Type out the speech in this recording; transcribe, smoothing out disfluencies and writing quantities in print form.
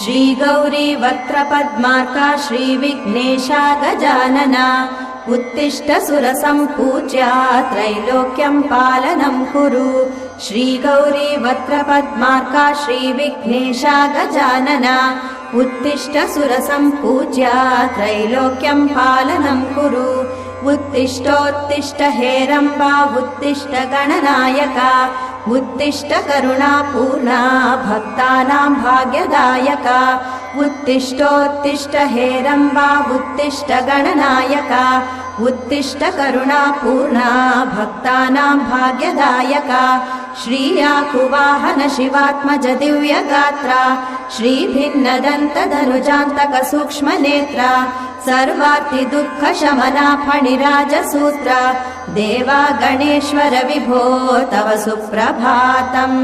श्री गौरी वक्त्रपद्मार्का श्रीविघ्नेशा गजानना उत्तिष्ठ सुरसम्पूज्या त्रैलोक्यं पालनं कुरु। श्री गौरी वक्त्रपद्मार्का श्रीविघ्नेशा गजानना उत्तिष्ठ सुरसम्पूज्या त्रैलोक्यं पालनं कुरु। उत्तिष्ठोत्तिष्ठ हेरम्बा उत्तिष्ठ गणनायका उत्तिष्ठ करुणापूर्णा भक्तानां भाग्यदायका। उत्तिष्ठोत्तिष्ठ हेरम्बा उत्तिष्ठ गणनायका उत्तिष्ठ करुणापूर्णा भक्तानां भाग्यदायका। श्रीयाकुवाहन शिवात्मज दिव्यगात्रा श्रीभिन्नदन्तधनुजान्तक सूक्ष्मनेत्रा सर्वार्ति दुःख शमना फणिराजसूत्रा देवा गणेश्वर विभो तव सुप्रभातम्।